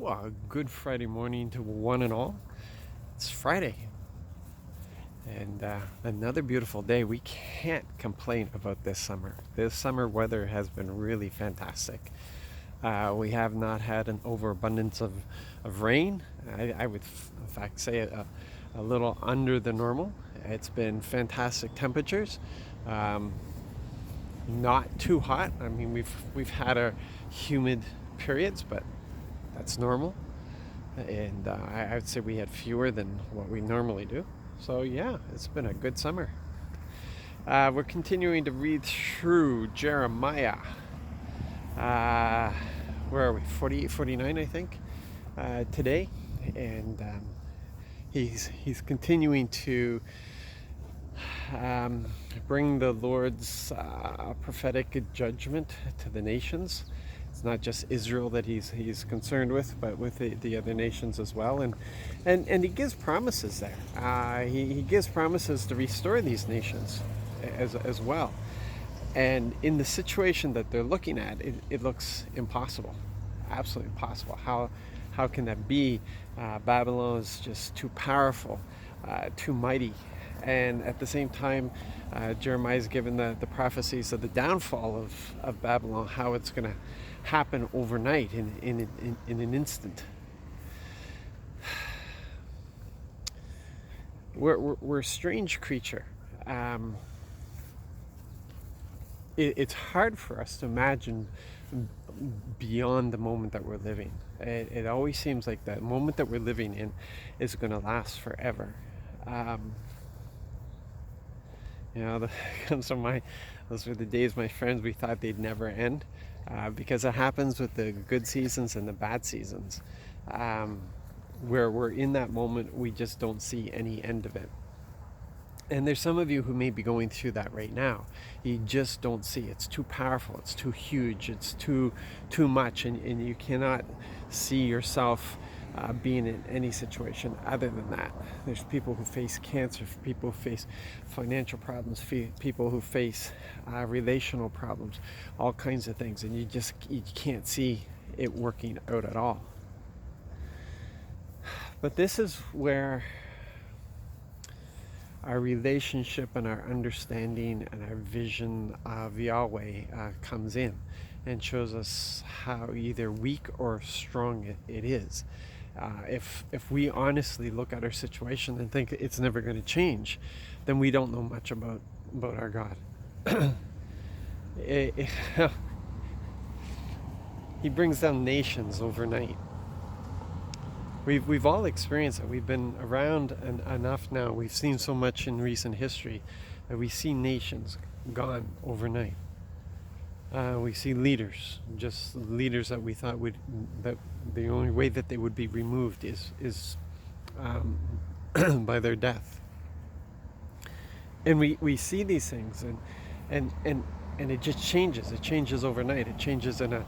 Well, good Friday morning to one and all. It's Friday, and another beautiful day. We can't complain about this summer. This summer weather has been really fantastic. We have not had an overabundance of rain. I would, in fact, say a little under the normal. It's been fantastic temperatures. Um, not too hot. I mean, we've had our humid periods, but that's normal. And I would say we had fewer than what we normally do. So yeah, it's been a good summer. We're continuing to read through Jeremiah. Uh, where are we? 48, 49, I think, today, and he's continuing to um, bring the Lord's prophetic judgment to the nations. It's not just Israel that he's concerned with, but with the other nations as well. And he gives promises there. He gives promises to restore these nations as well. And in the situation that they're looking at, it looks impossible, absolutely impossible. How can that be? Babylon is just too powerful, too mighty. And at the same time, Jeremiah is given the prophecies of the downfall of Babylon, how it's going to happen overnight in an instant. We're a strange creature. It's hard for us to imagine beyond the moment that we're living. It always seems like that moment that we're living in is going to last forever. Um, that comes from those were the days my friends, we thought they'd never end, because it happens with the good seasons and the bad seasons, where we're in that moment, we just don't see any end of it. And there's some of you who may be going through that right now. You just don't see. It's too powerful. It's too huge. It's too much, and you cannot see yourself being in any situation other than that. There's people who face cancer, people who face financial problems, people who face relational problems, all kinds of things, and you can't see it working out at all. But this is where our relationship and our understanding and our vision of Yahweh comes in and shows us how either weak or strong it is. If we honestly look at our situation and think it's never going to change, then we don't know much about our God. He brings down nations overnight. We've all experienced it. We've been around enough now. We've seen so much in recent history that we see nations gone overnight. We see leaders, just leaders that we thought that the only way that they would be removed is by their death. And we see these things, and it just changes. It changes overnight. It changes in a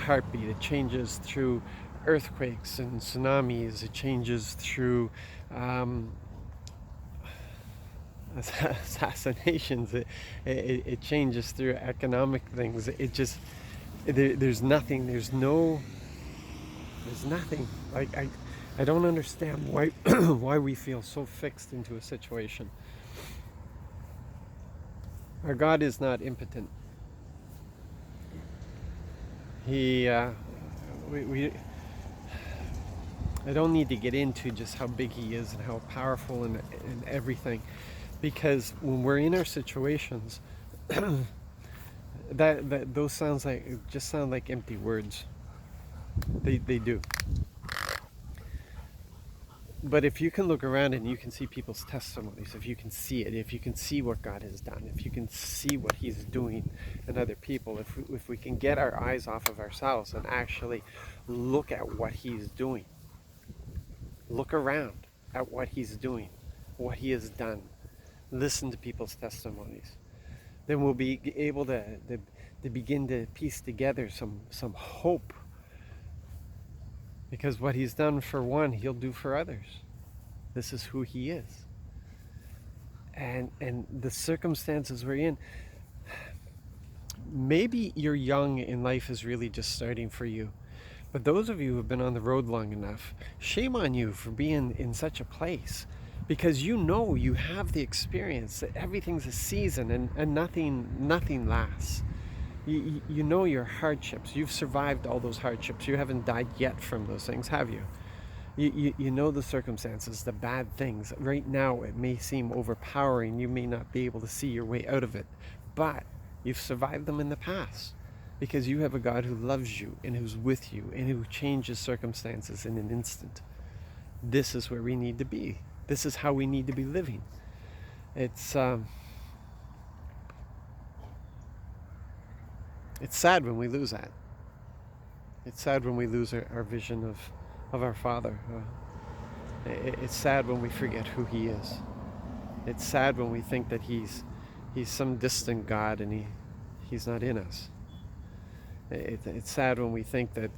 heartbeat. It changes through earthquakes and tsunamis. It changes through assassinations. It changes through economic things. There's nothing. There's nothing. I don't understand why why we feel so fixed into a situation. Our God is not impotent. I don't need to get into just how big he is and how powerful and everything, because when we're in our situations, those sound like empty words. They do. But if you can look around and you can see people's testimonies, if you can see it, if you can see what God has done, if you can see what he's doing in other people, if we can get our eyes off of ourselves and actually look at what he's doing, look around at what he's doing, what he has done, listen to people's testimonies, then we'll be able to begin to piece together some hope. Because what he's done for one, he'll do for others. This is who he is. And the circumstances we're in, maybe you're young and life is really just starting for you. But those of you who have been on the road long enough, shame on you for being in such a place, because you know, you have the experience that everything's a season, and nothing lasts. You know your hardships. You've survived all those hardships. You haven't died yet from those things, have you? You know the circumstances, the bad things. Right now it may seem overpowering. You may not be able to see your way out of it, but you've survived them in the past, because you have a God who loves you and who's with you and who changes circumstances in an instant. This is where we need to be. This is how we need to be living. It's sad when we lose that. It's sad when we lose our vision of our Father. It's sad when we forget who He is. It's sad when we think that He's some distant God and He's not in us. It's sad when we think that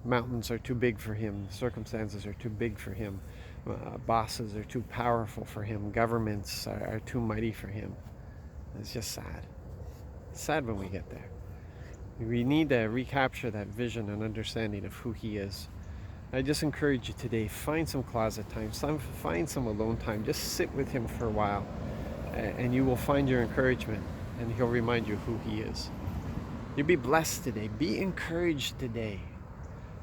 mountains are too big for Him, circumstances are too big for Him, bosses are too powerful for Him, governments are too mighty for Him. It's just sad. It's sad when we get there. We need to recapture that vision and understanding of who He is. I just encourage you today, find some closet time, find some alone time. Just sit with Him for a while, and you will find your encouragement, and He'll remind you who He is. You be blessed today. Be encouraged today.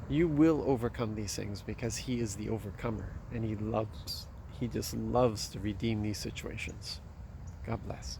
You will overcome these things, because He is the overcomer, and He just loves to redeem these situations. God bless.